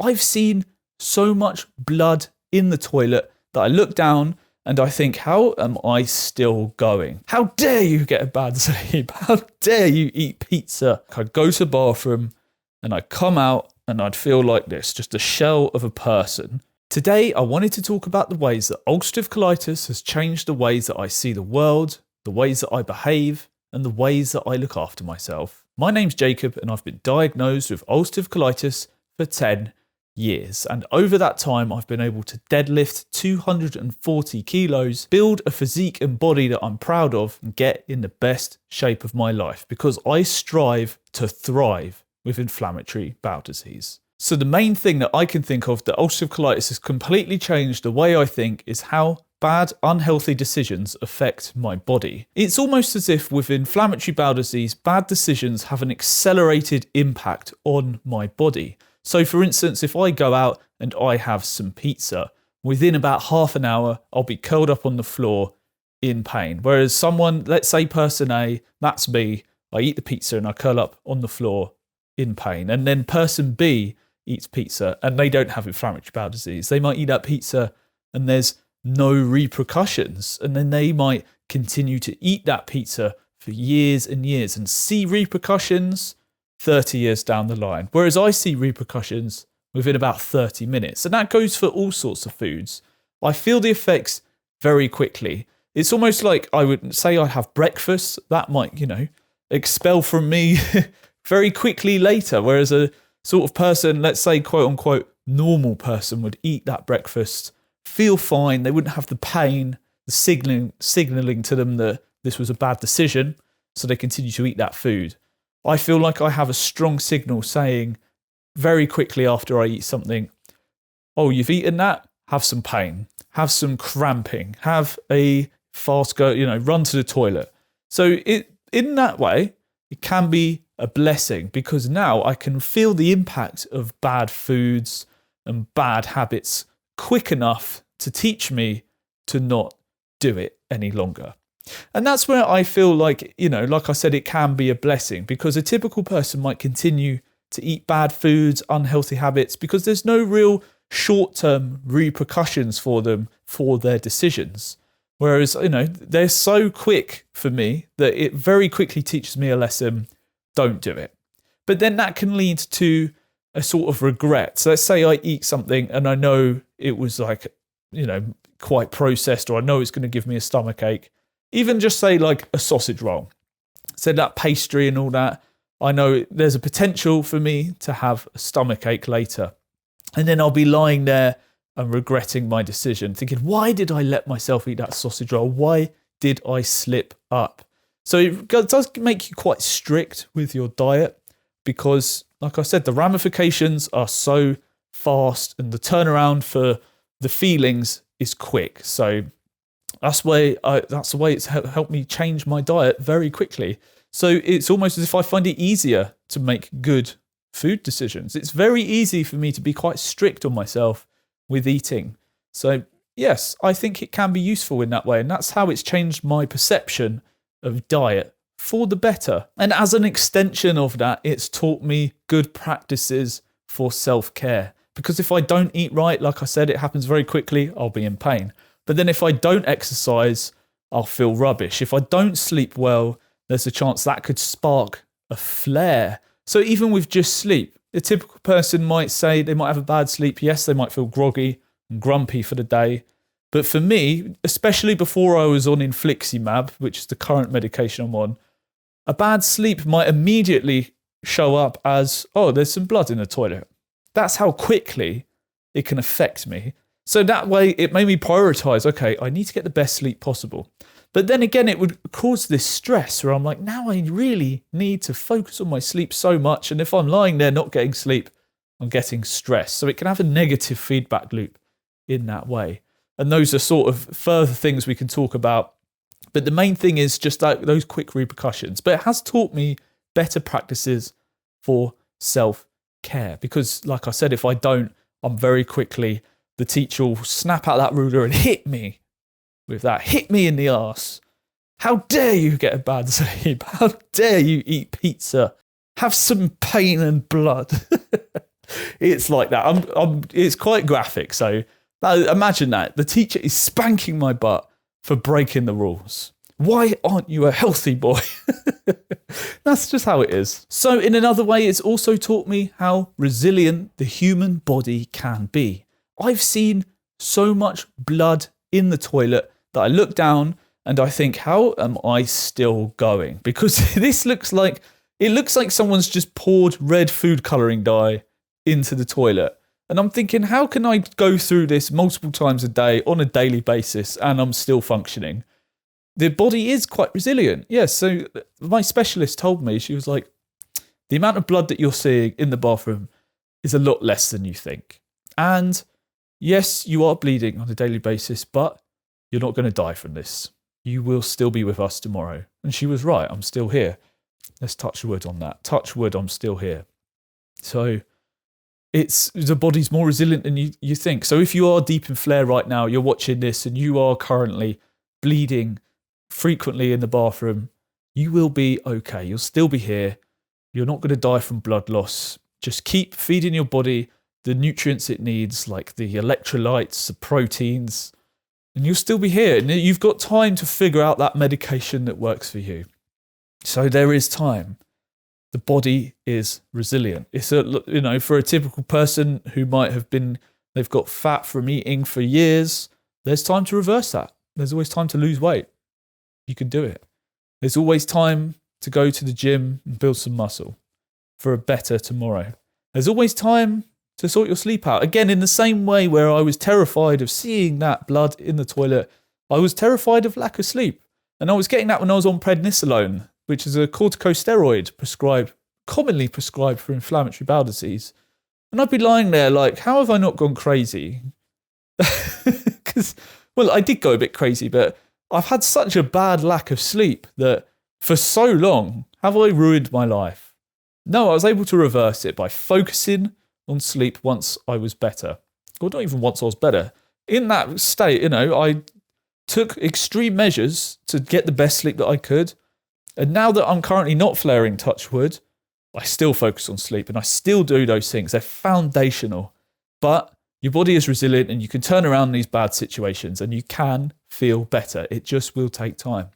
I've seen so much blood in the toilet that I look down and I think, how am I still going? How dare you get a bad sleep? How dare you eat pizza? I'd go to the bathroom and I'd come out and I'd feel like this, just a shell of a person. Today, I wanted to talk about the ways that ulcerative colitis has changed the ways that I see the world, the ways that I behave, and the ways that I look after myself. My name's Jacob and I've been diagnosed with ulcerative colitis for 10 years. And over that time, I've been able to deadlift 240 kilos, build a physique and body that I'm proud of, and get in the best shape of my life because I strive to thrive with inflammatory bowel disease. So the main thing that I can think of that ulcerative colitis has completely changed the way I think is how bad, unhealthy decisions affect my body. It's almost as if with inflammatory bowel disease, bad decisions have an accelerated impact on my body. So for instance, if I go out and I have some pizza, within about half an hour, I'll be curled up on the floor in pain. Whereas someone, let's say person A, that's me, I eat the pizza and I curl up on the floor in pain. And then person B eats pizza and they don't have inflammatory bowel disease. They might eat that pizza and there's no repercussions. And then they might continue to eat that pizza for years and years and see repercussions 30 years down the line. Whereas I see repercussions within about 30 minutes. And that goes for all sorts of foods. I feel the effects very quickly. It's almost like I would say I have breakfast. That might, expel from me very quickly later. Whereas a sort of person, let's say quote unquote, normal person would eat that breakfast, feel fine. They wouldn't have the pain, the signaling to them that this was a bad decision. So they continue to eat that food. I feel like I have a strong signal saying very quickly after I eat something, oh, you've eaten that? Have some pain, have some cramping, have a fast go, run to the toilet. So in that way, it can be a blessing because now I can feel the impact of bad foods and bad habits quick enough to teach me to not do it any longer. And that's where I feel like, like I said, it can be a blessing because a typical person might continue to eat bad foods, unhealthy habits, because there's no real short-term repercussions for them for their decisions. Whereas, they're so quick for me that it very quickly teaches me a lesson, don't do it. But then that can lead to a sort of regret. So let's say I eat something and I know it was quite processed or I know it's going to give me a stomachache. Even just say like a sausage roll. So that pastry and all that, I know there's a potential for me to have a stomachache later. And then I'll be lying there and regretting my decision, thinking, why did I let myself eat that sausage roll? Why did I slip up? So it does make you quite strict with your diet because, like I said, the ramifications are so fast and the turnaround for the feelings is quick. So that's the way it's helped me change my diet very quickly. So it's almost as if I find it easier to make good food decisions. It's very easy for me to be quite strict on myself with eating. So yes, I think it can be useful in that way. And that's how it's changed my perception of diet for the better. And as an extension of that, it's taught me good practices for self-care. Because if I don't eat right, like I said, it happens very quickly, I'll be in pain. But then if I don't exercise, I'll feel rubbish. If I don't sleep well, there's a chance that could spark a flare. So even with just sleep, a typical person might say they might have a bad sleep. Yes, they might feel groggy and grumpy for the day. But for me, especially before I was on infliximab, which is the current medication I'm on, a bad sleep might immediately show up as, oh, there's some blood in the toilet. That's how quickly it can affect me. So that way it made me prioritize, okay, I need to get the best sleep possible. But then again, it would cause this stress where I'm like, now I really need to focus on my sleep so much. And if I'm lying there not getting sleep, I'm getting stressed. So it can have a negative feedback loop in that way. And those are sort of further things we can talk about. But the main thing is just like those quick repercussions. But it has taught me better practices for self-care. Because like I said, if I don't, I'm very quickly, the teacher will snap out that ruler and hit me with that. Hit me in the arse. How dare you get a bad sleep? How dare you eat pizza? Have some pain and blood. It's like that. It's quite graphic. So imagine that. The teacher is spanking my butt for breaking the rules. Why aren't you a healthy boy? That's just how it is. So in another way, it's also taught me how resilient the human body can be. I've seen so much blood in the toilet that I look down and I think, how am I still going? Because it looks like someone's just poured red food colouring dye into the toilet. And I'm thinking, how can I go through this multiple times a day on a daily basis and I'm still functioning? The body is quite resilient. Yes, so my specialist told me, she was like, the amount of blood that you're seeing in the bathroom is a lot less than you think. And yes, you are bleeding on a daily basis, but you're not going to die from this. You will still be with us tomorrow. And she was right, I'm still here. Let's touch wood on that. Touch wood, I'm still here. So the body's more resilient than you think. So if you are deep in flare right now, you're watching this and you are currently bleeding frequently in the bathroom, you will be okay. You'll still be here. You're not going to die from blood loss. Just keep feeding your body the nutrients it needs, like the electrolytes, the proteins, and you'll still be here. And you've got time to figure out that medication that works for you. So there is time. The body is resilient. It's for a typical person who they've got fat from eating for years, there's time to reverse that. There's always time to lose weight. You can do it. There's always time to go to the gym and build some muscle for a better tomorrow. There's always time to sort your sleep out. Again, in the same way where I was terrified of seeing that blood in the toilet, I was terrified of lack of sleep. And I was getting that when I was on prednisolone, which is a corticosteroid commonly prescribed for inflammatory bowel disease. And I'd be lying there like, how have I not gone crazy? Because, I did go a bit crazy, but I've had such a bad lack of sleep that for so long, have I ruined my life? No, I was able to reverse it by focusing on sleep once I was better. Or not even once I was better. In that state, I took extreme measures to get the best sleep that I could. And now that I'm currently not flaring, touch wood, I still focus on sleep and I still do those things. They're foundational. But your body is resilient and you can turn around these bad situations and you can feel better. It just will take time.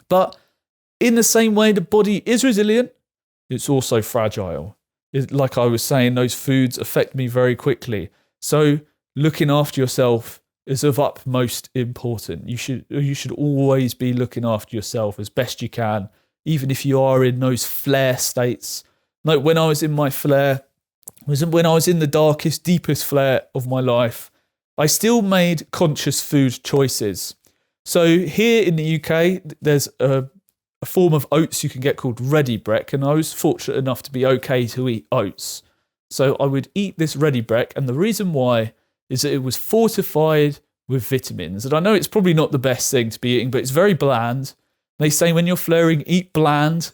But in the same way the body is resilient, it's also fragile. Like I was saying, those foods affect me very quickly. So looking after yourself is of utmost importance. You should always be looking after yourself as best you can, even if you are in those flare states. Like when I was in my flare, when I was in the darkest, deepest flare of my life, I still made conscious food choices. So here in the UK, there's a form of oats you can get called ready brek, and I was fortunate enough to be okay to eat oats. So I would eat this ready brek, and the reason why is that it was fortified with vitamins. And I know it's probably not the best thing to be eating, but it's very bland. They say when you're flaring, eat bland,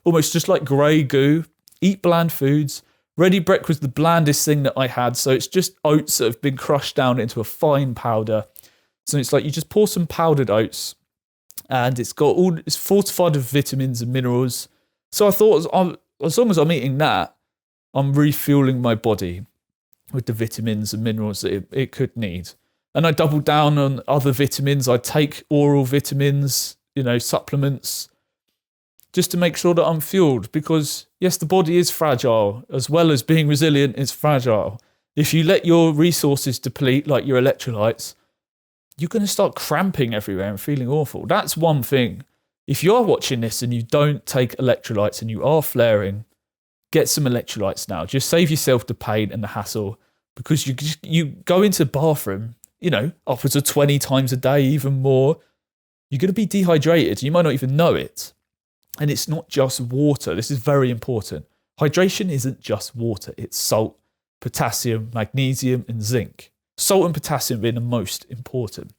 almost just like grey goo. Eat bland foods. Ready brek was the blandest thing that I had. So it's just oats that have been crushed down into a fine powder. So it's like you just pour some powdered oats and it's fortified with vitamins and minerals. So I thought as long as I'm eating that, I'm refueling my body with the vitamins and minerals that it could need. And I doubled down on other vitamins. I take oral vitamins, supplements, just to make sure that I'm fueled. Because yes, the body is fragile, as well as being resilient, it's fragile. If you let your resources deplete, like your electrolytes, you're going to start cramping everywhere and feeling awful. That's one thing. If you're watching this and you don't take electrolytes and you are flaring, get some electrolytes now. Just save yourself the pain and the hassle, because you go into the bathroom, upwards of 20 times a day, even more. You're going to be dehydrated. You might not even know it. And it's not just water. This is very important. Hydration isn't just water. It's salt, potassium, magnesium, and zinc. Salt and potassium being the most important.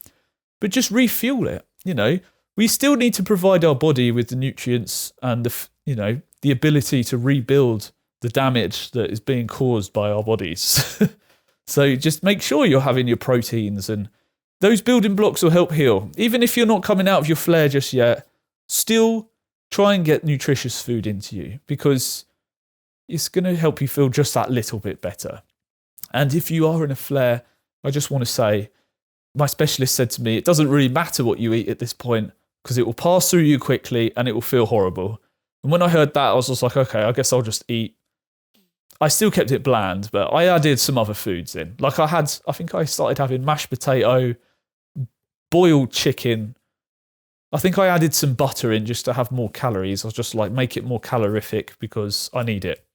But just refuel it. We still need to provide our body with the nutrients and the ability to rebuild the damage that is being caused by our bodies. So just make sure you're having your proteins, and those building blocks will help heal. Even if you're not coming out of your flare just yet, still try and get nutritious food into you, because it's going to help you feel just that little bit better. And if you are in a flare, I just want to say, my specialist said to me, it doesn't really matter what you eat at this point because it will pass through you quickly and it will feel horrible. And when I heard that, I was just like, okay, I guess I'll just eat. I still kept it bland, but I added some other foods in. Like I think I started having mashed potato, boiled chicken. I think I added some butter in just to have more calories. I was just like, make it more calorific because I need it.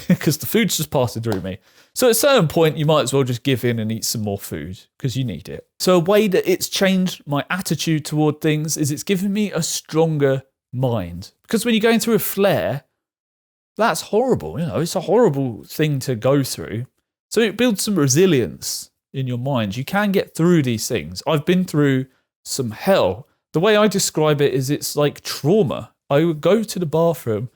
Because the food's just passing through me. So at a certain point, you might as well just give in and eat some more food because you need it. So a way that it's changed my attitude toward things is it's given me a stronger mind. Because when you're going through a flare, that's horrible. It's a horrible thing to go through. So it builds some resilience in your mind. You can get through these things. I've been through some hell. The way I describe it is it's like trauma. I would go to the bathroom.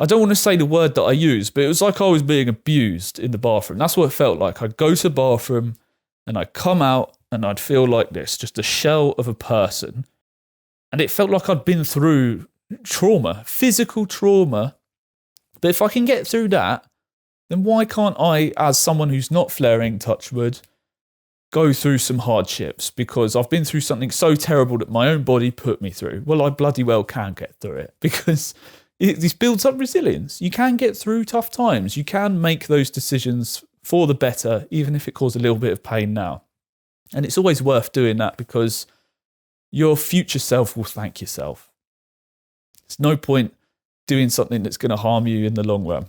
I don't want to say the word that I use, but it was like I was being abused in the bathroom. That's what it felt like. I'd go to the bathroom and I'd come out and I'd feel like this, just a shell of a person. And it felt like I'd been through trauma, physical trauma. But if I can get through that, then why can't I, as someone who's not flaring, touch wood, go through some hardships because I've been through something so terrible that my own body put me through? Well, I bloody well can get through it because this builds up resilience. You can get through tough times. You can make those decisions for the better, even if it causes a little bit of pain now. And it's always worth doing that because your future self will thank yourself. There's no point doing something that's going to harm you in the long run.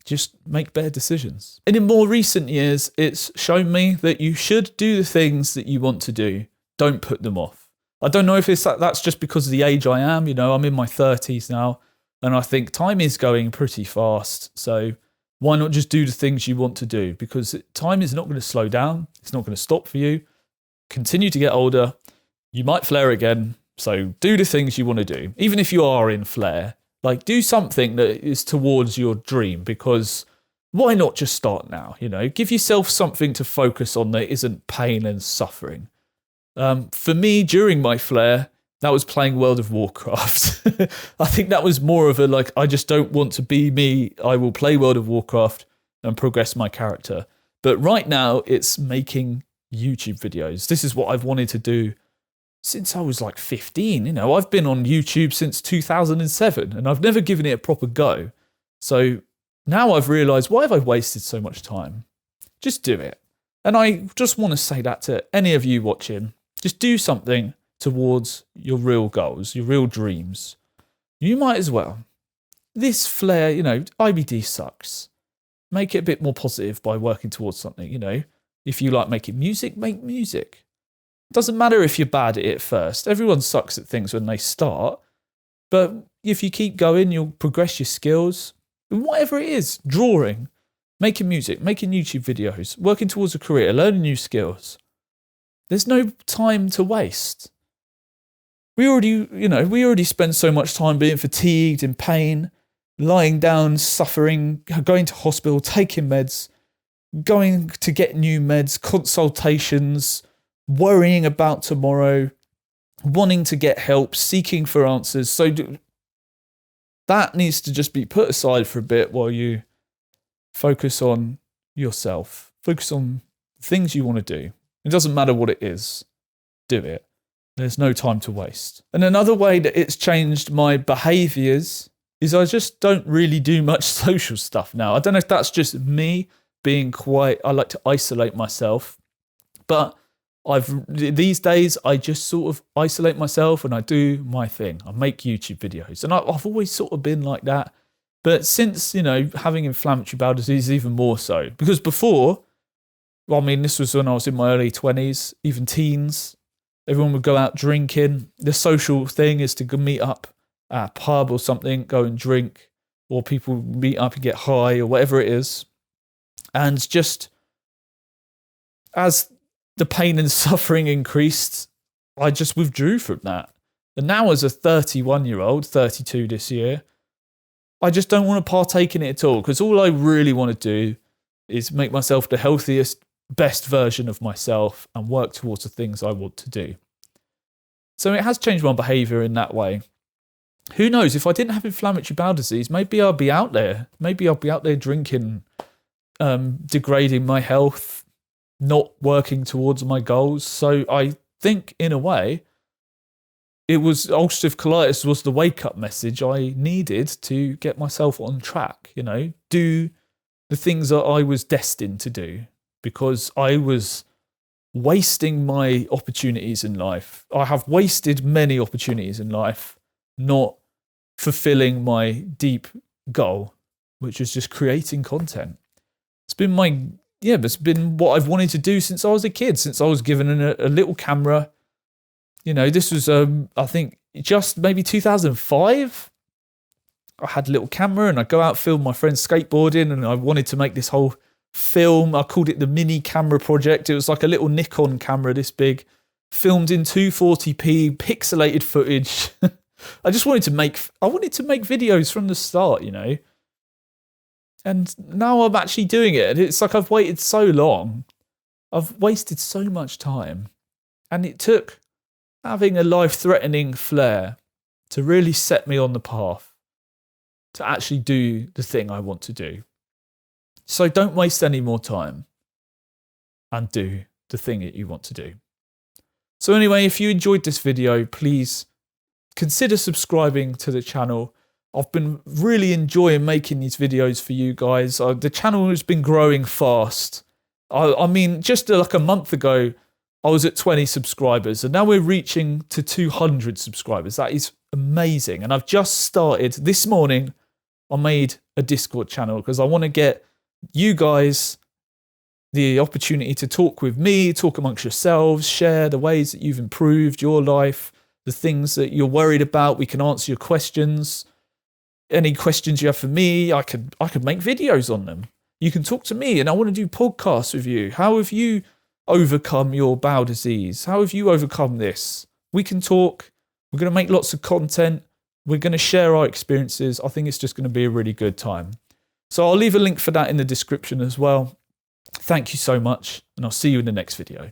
Just make better decisions. And in more recent years, it's shown me that you should do the things that you want to do. Don't put them off. I don't know if that's just because of the age I am. I'm in my 30s now, and I think time is going pretty fast. So why not just do the things you want to do? Because time is not going to slow down. It's not going to stop for you. Continue to get older. You might flare again. So do the things you want to do. Even if you are in flare, like do something that is towards your dream, because why not just start now? Give yourself something to focus on that isn't pain and suffering. For me, during my flare, that was playing World of Warcraft. I think that was more of a I just don't want to be me. I will play World of Warcraft and progress my character. But right now, it's making YouTube videos. This is what I've wanted to do since I was 15. I've been on YouTube since 2007 and I've never given it a proper go. So now I've realized, why have I wasted so much time? Just do it. And I just want to say that to any of you watching. Just do something towards your real goals, your real dreams. You might as well. This flare, IBD sucks. Make it a bit more positive by working towards something, If you like making music, make music. Doesn't matter if you're bad at it first. Everyone sucks at things when they start. But if you keep going, you'll progress your skills. Whatever it is, drawing, making music, making YouTube videos, working towards a career, learning new skills. There's no time to waste. We already spend so much time being fatigued, in pain, lying down, suffering, going to hospital, taking meds, going to get new meds, consultations, worrying about tomorrow, wanting to get help, seeking for answers. So that needs to just be put aside for a bit while you focus on yourself. Focus on things you want to do. It doesn't matter what it is. Do it. There's no time to waste. And another way that it's changed my behaviours is I just don't really do much social stuff now. I don't know if that's just me being I like to isolate myself. But these days, I just sort of isolate myself and I do my thing. I make YouTube videos. And I've always sort of been like that. But since, having inflammatory bowel disease, even more so. Because before, this was when I was in my early 20s, even teens. Everyone would go out drinking. The social thing is to go meet up at a pub or something, go and drink, or people meet up and get high or whatever it is. And just as the pain and suffering increased, I just withdrew from that. And now as a 31-year-old, 32 this year, I just don't want to partake in it at all, because all I really want to do is make myself the healthiest, best version of myself and work towards the things I want to do. So it has changed my behaviour in that way. who knows, if I didn't have inflammatory bowel disease, maybe I'll be out there. Maybe I'll be out there drinking, degrading my health, not working towards my goals. So I think, in a way, ulcerative colitis was the wake-up message I needed to get myself on track, do the things that I was destined to do, because I was wasting my opportunities in life. I have wasted many opportunities in life, not fulfilling my deep goal, which is just creating content. It's been what I've wanted to do since I was a kid, since I was given a little camera. This was, I think, just maybe 2005. I had a little camera and I'd go out, film my friends skateboarding, and I wanted to make this whole film. I called it the Mini Camera Project. It was like a little Nikon camera this big, filmed in 240p, pixelated footage. I wanted to make videos from the start, And now I'm actually doing it. It's like I've waited so long. I've wasted so much time. And it took having a life-threatening flare to really set me on the path to actually do the thing I want to do. So don't waste any more time and do the thing that you want to do. So anyway, if you enjoyed this video, please consider subscribing to the channel. I've been really enjoying making these videos for you guys. The channel has been growing fast. I mean, just like a month ago, I was at 20 subscribers, and now we're reaching to 200 subscribers. That is amazing. And I've just started this morning. I made a Discord channel because I want to get you guys the opportunity to talk with me, talk amongst yourselves, share the ways that you've improved your life, the things that you're worried about. We can answer your questions. Any questions you have for me, I could make videos on them. You can talk to me, and I want to do podcasts with you. How have you overcome your bowel disease? How have you overcome this? We can talk. We're going to make lots of content. We're going to share our experiences. I think it's just going to be a really good time. So I'll leave a link for that in the description as well. Thank you so much, and I'll see you in the next video.